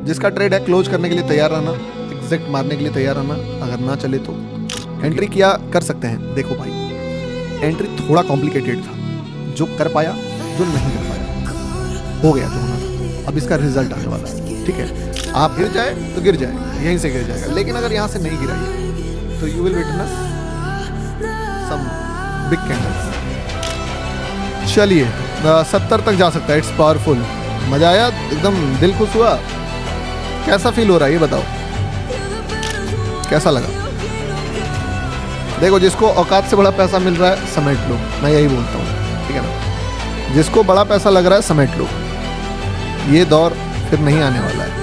जिसका ट्रेड है क्लोज करने के लिए तैयार रहना, एग्जैक्ट मारने के लिए तैयार रहना, अगर ना चले तो एंट्री किया कर सकते हैं। देखो भाई, एंट्री थोड़ा कॉम्प्लिकेटेड था, जो कर पाया जो नहीं कर पाया, हो गया जो होना था। अब इसका रिजल्ट आने वाला है, ठीक है। आप गिर जाए तो गिर जाए, यहीं से गिर जाएगा, लेकिन अगर यहाँ से नहीं गिराइए तो you will witness some big candles. चलिए 70 तक जा सकता है, इट्स पावरफुल। मजा आया, एकदम दिल खुश हुआ। कैसा फील हो रहा है ये बताओ, कैसा लगा? देखो, जिसको औकात से बड़ा पैसा मिल रहा है समेट लो, मैं यही बोलता हूँ, ठीक है ना। जिसको बड़ा पैसा लग रहा है समेट लो, ये दौर फिर नहीं आने वाला है।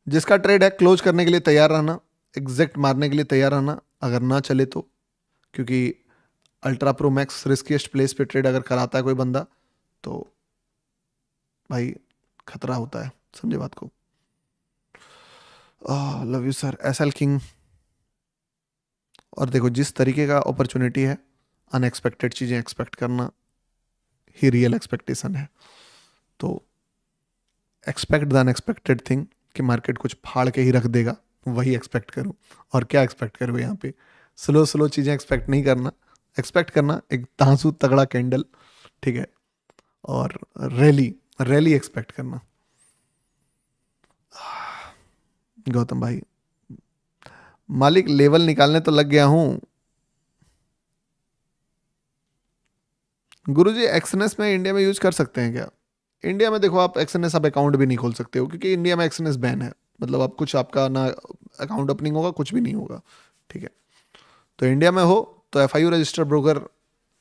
जिसका ट्रेड है क्लोज करने के लिए तैयार रहना, एग्जैक्ट मारने के लिए तैयार रहना, अगर ना चले तो, क्योंकि ultra pro max riskiest place पे ट्रेड अगर कराता है कोई बंदा तो भाई खतरा होता है, समझे बात को। Love you sir, SL king. और देखो, जिस तरीके का अपॉर्चुनिटी है, अनएक्सपेक्टेड चीजें एक्सपेक्ट करना ही रियल एक्सपेक्टेशन है। तो एक्सपेक्ट द अनएक्सपेक्टेड थिंग, कि मार्केट कुछ फाड़ के ही रख देगा, वही एक्सपेक्ट करूं। और क्या एक्सपेक्ट करूं यहाँ पे? स्लो स्लो चीजें एक्सपेक्ट नहीं करना, एक्सपेक्ट करना एक तांसू तगड़ा कैंडल, ठीक है। और रैली रैली एक्सपेक्ट करना। गौतम भाई, मालिक लेवल निकालने तो लग गया हूं। गुरुजी, एक्सएनएस में इंडिया में यूज कर सकते हैं क्या? इंडिया में देखो, आप एक्सएनएस आप अकाउंट भी नहीं खोल सकते हो, क्योंकि इंडिया में एक्सएनएस बैन है। मतलब आप कुछ, आपका ना अकाउंट ओपनिंग होगा, कुछ भी नहीं होगा, ठीक है। तो इंडिया में हो तो एफआईयू रजिस्टर्ड ब्रोकर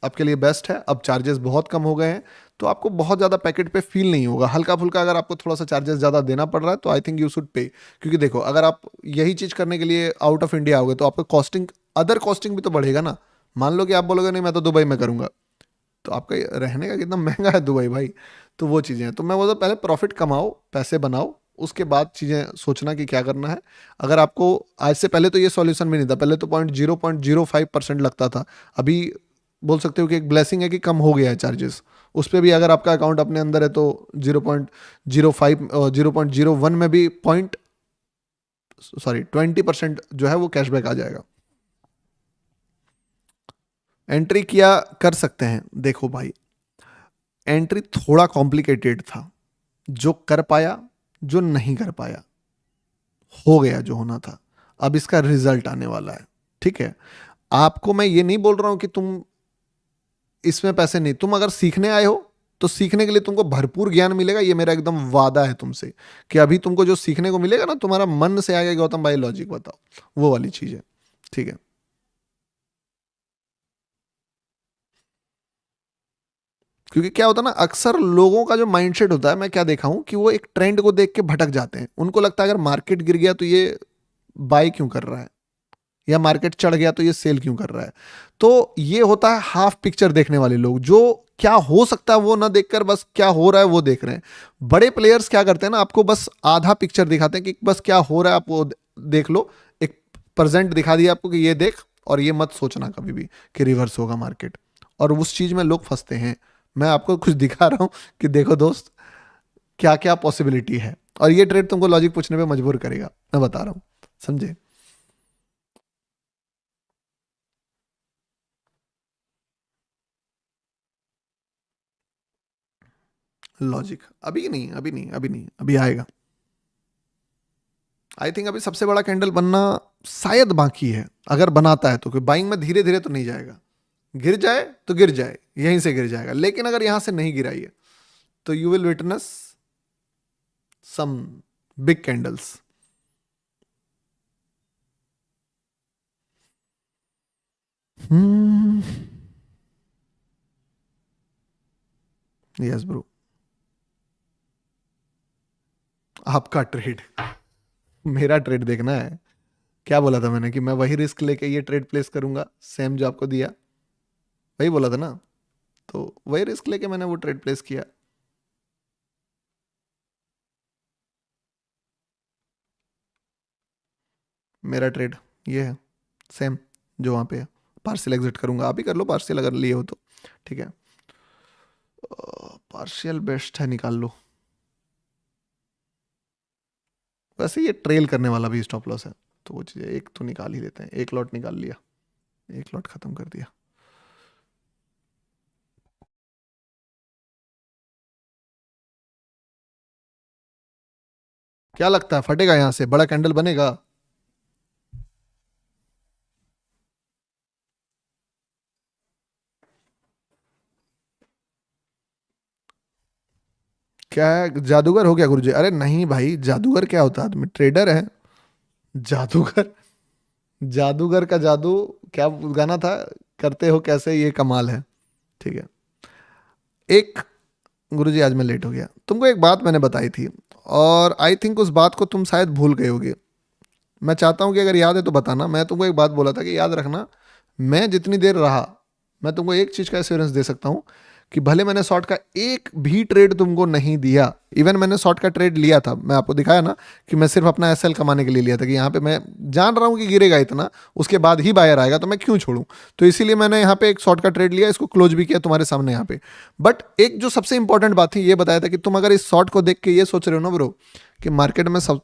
आपके लिए बेस्ट है। अब चार्जेस बहुत कम हो गए हैं, तो आपको बहुत ज़्यादा पैकेट पे फील नहीं होगा। हल्का फुल्का अगर आपको थोड़ा सा चार्जेस ज़्यादा देना पड़ रहा है तो I think you should pay. क्योंकि देखो, अगर आप यही चीज़ करने के लिए आउट ऑफ इंडिया आओगे तो आपका कॉस्टिंग, अदर कॉस्टिंग भी तो बढ़ेगा ना। मान लो कि आप बोलोगे नहीं मैं तो दुबई में करूँगा, तो आपका रहने का कितना महंगा है दुबई भाई। तो वो चीज़ें हैं। तो मैं बोलता पहले प्रॉफिट कमाओ, पैसे बनाओ, उसके बाद चीज़ें सोचना कि क्या करना है। अगर आपको आज से पहले तो ये सॉल्यूशन भी नहीं था, पहले तो 0.05% लगता था। अभी बोल सकते हो कि एक ब्लेसिंग है कि कम हो गया है चार्जेस। उस पर भी अगर आपका अकाउंट अपने अंदर है तो 0.05 0.01 में भी 20% जो है वो कैशबैक आ जाएगा। एंट्री किया कर सकते हैं। देखो भाई, एंट्री थोड़ा कॉम्प्लिकेटेड था, जो कर पाया जो नहीं कर पाया, हो गया जो होना था। अब इसका रिजल्ट आने वाला है, ठीक है। आपको मैं ये नहीं बोल रहा हूं कि तुम इसमें पैसे नहीं, तुम अगर सीखने आए हो तो सीखने के लिए तुमको भरपूर ज्ञान मिलेगा, ये मेरा एकदम वादा है तुमसे कि अभी तुमको जो सीखने को मिलेगा ना, तुम्हारा मन से आएगा गौतम भाई लॉजिक बताओ, वो वाली चीज है, ठीक है। क्योंकि क्या होता है ना, अक्सर लोगों का जो माइंडसेट होता है, मैं क्या देखा हूं कि वो एक ट्रेंड को देख के भटक जाते हैं। उनको लगता है अगर मार्केट गिर गया तो ये बाय क्यों कर रहा है, या मार्केट चढ़ गया तो ये सेल क्यों कर रहा है। तो ये होता है हाफ पिक्चर देखने वाले लोग, जो क्या हो सकता है वो ना देखकर बस क्या हो रहा है वो देख रहे हैं। बड़े प्लेयर्स क्या करते हैं ना, आपको बस आधा पिक्चर दिखाते हैं कि बस क्या हो रहा है आप वो देख लो, एक प्रेजेंट दिखा दिया आपको कि ये देख, और ये मत सोचना कभी भी कि रिवर्स होगा मार्केट। और उस चीज में लोग फंसते हैं। मैं आपको कुछ दिखा रहा हूं कि देखो दोस्त, क्या क्या पॉसिबिलिटी है। और ये ट्रेड तुमको लॉजिक पूछने पे मजबूर करेगा, मैं बता रहा हूं, समझे। लॉजिक अभी नहीं, अभी नहीं, अभी नहीं, अभी आएगा। आई थिंक अभी सबसे बड़ा कैंडल बनना शायद बाकी है, अगर बनाता है तो। कोई बाइंग में धीरे धीरे तो नहीं जाएगा, गिर जाए तो गिर जाए, यहीं से गिर जाएगा। लेकिन अगर यहां से नहीं गिराई है तो you will witness some big candles. Yes bro, आपका ट्रेड, मेरा ट्रेड देखना है। क्या बोला था मैंने कि मैं वही रिस्क लेके ये ट्रेड प्लेस करूंगा, सेम जो आपको दिया, वही बोला था ना। तो वही रिस्क लेके मैंने वो ट्रेड प्लेस किया। मेरा ट्रेड ये है, सेम जो वहाँ पे है। पार्शियल एग्जिट करूंगा, आप भी कर लो पार्शियल अगर लिए हो तो, ठीक है। पार्शियल बेस्ट है, निकाल लो। वैसे ये ट्रेल करने वाला भी स्टॉप लॉस है, तो वो चीज़ एक तो निकाल ही लेते हैं। एक लॉट निकाल लिया, एक लॉट खत्म कर दिया। क्या लगता है फटेगा यहाँ से, बड़ा कैंडल बनेगा? क्या है, जादूगर हो गया गुरुजी? अरे नहीं भाई, जादूगर क्या होता है, आदमी ट्रेडर है। जादूगर, जादूगर का जादू, क्या गाना था, करते हो कैसे ये कमाल है। ठीक है। एक, गुरुजी आज मैं लेट हो गया, तुमको एक बात मैंने बताई थी, और आई थिंक उस बात को तुम शायद भूल गए होगे। मैं चाहता हूँ कि अगर याद है तो बताना। मैं तुमको एक बात बोला था कि याद रखना, मैं जितनी देर रहा, मैं तुमको एक चीज़ का एश्योरेंस दे सकता हूँ कि भले मैंने शॉर्ट का एक भी ट्रेड तुमको नहीं दिया, इवन मैंने शॉर्ट का ट्रेड लिया था, मैं आपको दिखाया ना कि मैं सिर्फ अपना एसएल कमाने के लिए लिया था, कि यहाँ पे मैं जान रहा हूँ कि गिरेगा इतना, उसके बाद ही बायर आएगा, तो मैं क्यों छोड़ूं। तो इसीलिए मैंने यहाँ पे एक शॉर्ट का ट्रेड लिया, इसको क्लोज भी किया तुम्हारे सामने यहाँ पे। बट एक जो सबसे इंपॉर्टेंट बात थी, ये बताया था कि तुम अगर इस शॉर्ट को देख के ये सोच रहे हो ना ब्रो कि मार्केट में सब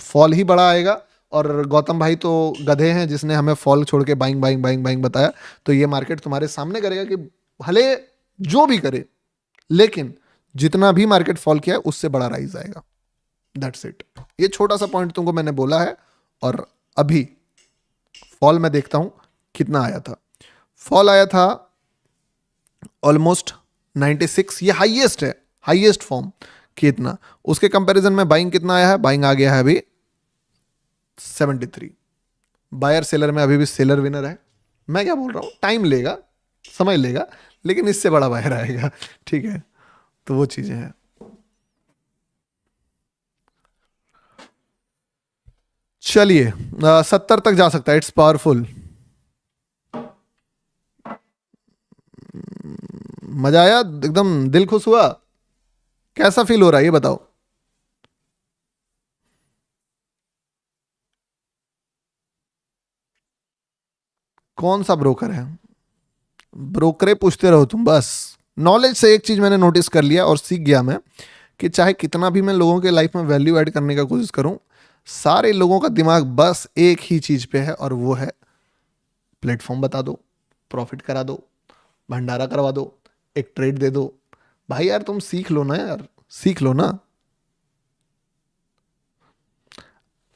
फॉल ही बड़ा आएगा, और गौतम भाई तो गधे हैं जिसने हमें फॉल छोड़ के बाइंग बाइंग बाइंग बाइंग बताया, तो ये मार्केट तुम्हारे सामने करेगा कि भले जो भी करे, लेकिन जितना भी मार्केट फॉल किया है उससे बड़ा राइज आएगा। That's it. ये छोटा सा पॉइंट तुमको मैंने बोला है। और अभी फॉल मैं देखता हूं कितना आया था। फॉल आया था ऑलमोस्ट 96, ये हाईएस्ट है, हाईएस्ट फॉर्म कितना। उसके कंपैरिजन में बाइंग कितना आया है, बाइंग आ गया है अभी 73। बायर सेलर में अभी भी सेलर विनर है। मैं क्या बोल रहा हूँ, टाइम लेगा, समय लेगा, लेकिन इससे बड़ा बायर आएगा। ठीक है, तो वो चीजें हैं। चलिए, 70 तक जा सकता है, इट्स पावरफुल। मजा आया, एकदम दिल खुश हुआ। कैसा फील हो रहा है ये बताओ। कौन सा ब्रोकर है? ब्रोकरे पूछते रहो तुम बस। नॉलेज से एक चीज मैंने नोटिस कर लिया और सीख गया मैं, कि चाहे कितना भी मैं लोगों के लाइफ में वैल्यू ऐड करने का कोशिश करूं, सारे लोगों का दिमाग बस एक ही चीज पे है, और वो है प्लेटफॉर्म बता दो, प्रॉफिट करा दो, भंडारा करवा दो, एक ट्रेड दे दो। भाई यार तुम सीख लो ना यार, सीख लो ना।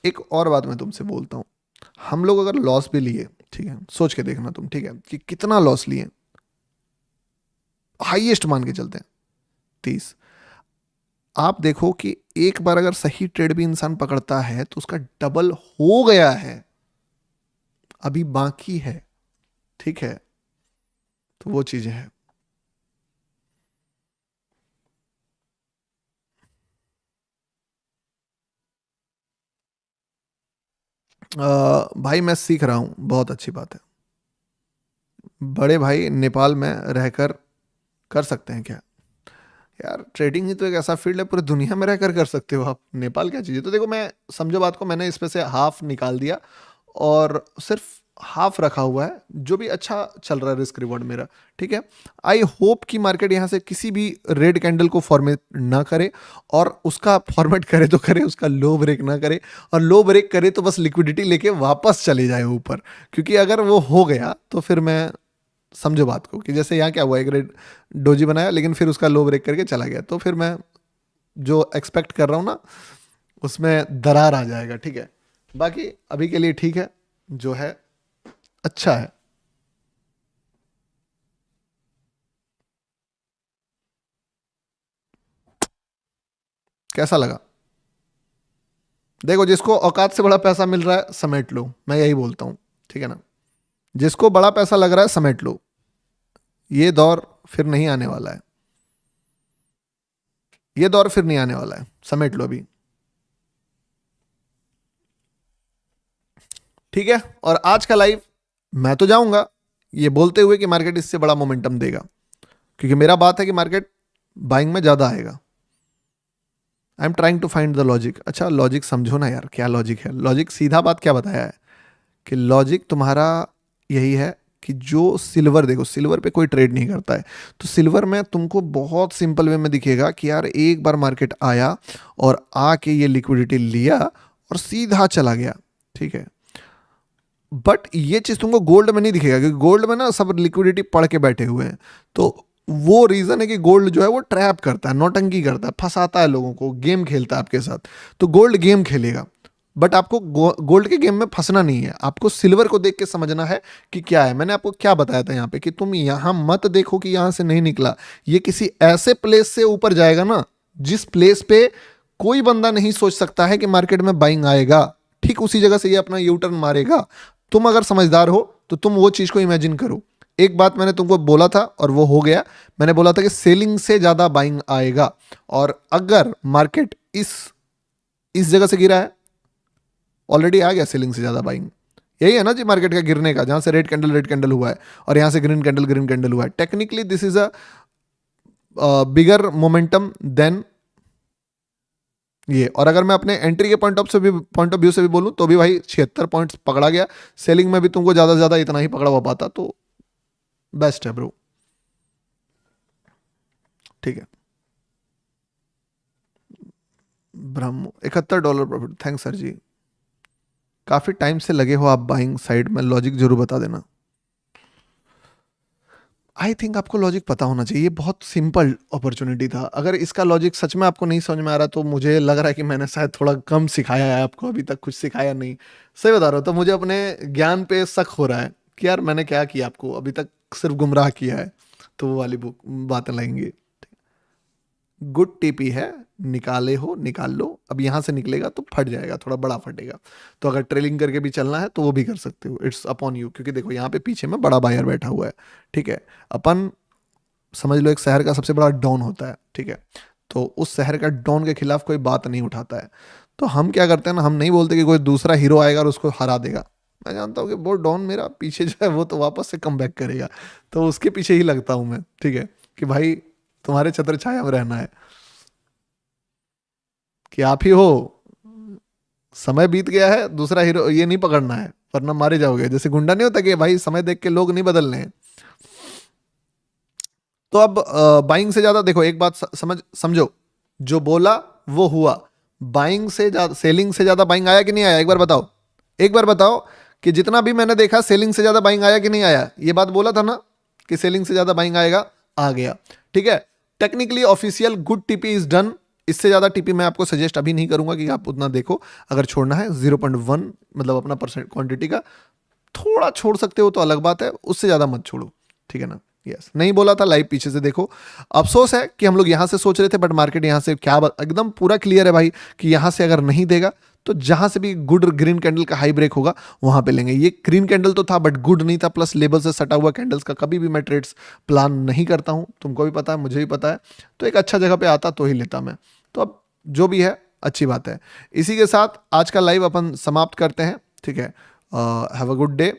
एक और बात मैं तुमसे बोलता हूं, हम लोग अगर लॉस भी लिए, ठीक है, सोच के देखना तुम, ठीक है, कि कितना लॉस लिए, हाईएस्ट मान के चलते हैं 30। आप देखो कि एक बार अगर सही ट्रेड भी इंसान पकड़ता है तो उसका डबल हो गया है, अभी बाकी है। ठीक है, तो वो चीजें हैं। भाई मैं सीख रहा हूँ, बहुत अच्छी बात है। बड़े भाई नेपाल में रहकर कर सकते हैं क्या? यार ट्रेडिंग ही तो एक ऐसा फील्ड है, पूरी दुनिया में रहकर कर सकते हो आप, नेपाल क्या चीज़ है। तो देखो, मैं समझो बात को, मैंने इस पे से हाफ निकाल दिया और सिर्फ हाफ रखा हुआ है, जो भी अच्छा चल रहा है रिस्क रिवॉर्ड मेरा। ठीक है, आई होप कि मार्केट यहाँ से किसी भी रेड कैंडल को फॉर्मेट ना करे, और उसका फॉर्मेट करे तो करे, उसका लो ब्रेक ना करे, और लो ब्रेक करे तो बस लिक्विडिटी लेके वापस चले जाए ऊपर। क्योंकि अगर वो हो गया तो फिर मैं, समझो बात को, कि जैसे यहाँ क्या हुआ, एक रेड डोजी बनाया लेकिन फिर उसका लो ब्रेक करके चला गया, तो फिर मैं जो एक्सपेक्ट कर रहा हूँ ना, उसमें दरार आ जाएगा। ठीक है, बाकी अभी के लिए ठीक है, जो है अच्छा है। कैसा लगा? देखो, जिसको औकात से बड़ा पैसा मिल रहा है समेट लो, मैं यही बोलता हूँ। ठीक है ना, जिसको बड़ा पैसा लग रहा है समेट लो, ये दौर फिर नहीं आने वाला है, ये दौर फिर नहीं आने वाला है, समेट लो अभी। ठीक है, और आज का लाइव मैं तो जाऊंगा ये बोलते हुए कि मार्केट इससे बड़ा मोमेंटम देगा, क्योंकि मेरा बात है कि मार्केट बाइंग में ज्यादा आएगा। I am trying to find the logic. अच्छा, लॉजिक समझो ना यार, क्या लॉजिक है? लॉजिक सीधा बात क्या बताया है, कि लॉजिक तुम्हारा यही है कि जो सिल्वर, देखो सिल्वर पे कोई ट्रेड नहीं करता है, तो सिल्वर में तुमको बहुत सिंपल वे में दिखेगा कि यार एक बार मार्केट आया और आके ये लिक्विडिटी लिया, और सीधा चला गया, ठीक है। बट ये चीज तुमको गोल्ड में नहीं दिखेगा, क्योंकि गोल्ड में ना सब लिक्विडिटी पड़ के बैठे हुए हैं। तो वो रीजन है कि गोल्ड जो है वो ट्रैप करता है, नौटंकी करता है, फंसाता है लोगों को, गेम खेलता है आपके साथ। तो गोल्ड गेम खेलेगा, बट आपको गोल्ड के गेम में फंसना नहीं है। आपको सिल्वर को देख के समझना है कि क्या है। मैंने आपको क्या बताया था यहाँ पे कि तुम यहाँ मत देखो कि यहाँ से नहीं निकला, ये किसी ऐसे प्लेस से ऊपर जाएगा ना जिस प्लेस पे कोई बंदा नहीं सोच सकता है कि मार्केट में बाइंग आएगा। ठीक उसी जगह से ये अपना यू टर्न मारेगा। तुम अगर समझदार हो तो तुम वो चीज को इमेजिन करो। एक बात मैंने तुमको बोला था और वो हो गया। मैंने बोला था कि सेलिंग से ज्यादा बाइंग आएगा, और अगर मार्केट इस जगह से गिरा है, ऑलरेडी आ गया सेलिंग से ज्यादा बाइंग। यही है ना जी मार्केट का गिरने का, जहां से रेड कैंडल हुआ है और यहां से ग्रीन कैंडल हुआ है। Technically this is a bigger momentum than ये। और अगर मैं अपने एंट्री के पॉइंट ऑफ व्यू से भी बोलूं तो भी भाई 76 पॉइंट्स पकड़ा गया। सेलिंग में भी तुमको ज्यादा से ज्यादा इतना ही पकड़ा हुआ पाता तो बेस्ट है ब्रो, ठीक है। ब्रह्मो $71 प्रॉफिट, थैंक्स सर जी। काफी टाइम से लगे हो आप बाइंग साइड में, लॉजिक जरूर बता देना। आई थिंक आपको लॉजिक पता होना चाहिए, ये बहुत सिंपल अपॉर्चुनिटी था। अगर इसका लॉजिक सच में आपको नहीं समझ में आ रहा तो मुझे लग रहा है कि मैंने शायद थोड़ा कम सिखाया है आपको, अभी तक कुछ सिखाया नहीं। सही बता रहा हूँ, तो मुझे अपने ज्ञान पे शक हो रहा है कि यार मैंने क्या किया आपको, अभी तक सिर्फ गुमराह किया है। तो वो वाली बुक बातें लाएंगे। गुड टीपी है, निकाले हो निकाल लो। अब यहाँ से निकलेगा तो फट जाएगा, थोड़ा बड़ा फटेगा। तो अगर ट्रेलिंग करके भी चलना है तो वो भी कर सकते हो, इट्स अपॉन यू। क्योंकि देखो यहाँ पे पीछे में बड़ा बायर बैठा हुआ है, ठीक है। अपन समझ लो एक शहर का सबसे बड़ा डॉन होता है, ठीक है। तो उस शहर का डॉन के खिलाफ कोई बात नहीं उठाता है। तो हम क्या करते हैं ना, हम नहीं बोलते कि कोई दूसरा हीरो आएगा और उसको हरा देगा। मैं जानता हूँ कि वो डॉन मेरा पीछे जो है वो तो वापस से कम बैक करेगा, तो उसके पीछे ही लगता हूँ मैं, ठीक है। कि भाई तुम्हारे छत्र छाया में रहना है, कि आप ही हो, समय बीत गया है, दूसरा हीरो ये नहीं पकड़ना है वरना मारे जाओगे। जैसे गुंडा नहीं होता कि भाई समय देख के लोग नहीं बदलने हैं। तो अब बाइंग से ज्यादा देखो, एक बात समझो, जो बोला वो हुआ। बाइंग से ज्यादा सेलिंग से ज्यादा बाइंग आया कि नहीं आया, एक बार बताओ। एक बार बताओ कि जितना भी मैंने देखा सेलिंग से ज्यादा बाइंग आया कि नहीं आया। ये बात बोला था ना कि सेलिंग से ज्यादा बाइंग आएगा, आ गया, ठीक है। Technically official good TP is done. इससे ज्यादा टीपी मैं आपको सजेस्ट अभी नहीं करूंगा कि आप उतना देखो। अगर छोड़ना है 0.1 मतलब अपना परसेंट क्वांटिटी का थोड़ा छोड़ सकते हो तो अलग बात है, उससे ज्यादा मत छोड़ो, ठीक है ना। यस, नहीं बोला था लाइव पीछे से देखो। अफसोस है कि हम लोग यहां से सोच रहे थे, बट मार्केट यहां से क्या एकदम पूरा क्लियर है भाई कि यहां से अगर नहीं देगा तो जहां से भी गुड ग्रीन कैंडल का हाई ब्रेक होगा वहां पे लेंगे। ये ग्रीन कैंडल तो था बट गुड नहीं था, प्लस लेबल से सटा हुआ कैंडल्स का कभी भी मैं ट्रेड्स प्लान नहीं करता हूं। तुमको भी पता है, मुझे भी पता है। तो एक अच्छा जगह पे आता तो ही लेता मैं। तो अब जो भी है अच्छी बात है। इसी के साथ आज का लाइव अपन समाप्त करते हैं, ठीक है। Have a good day.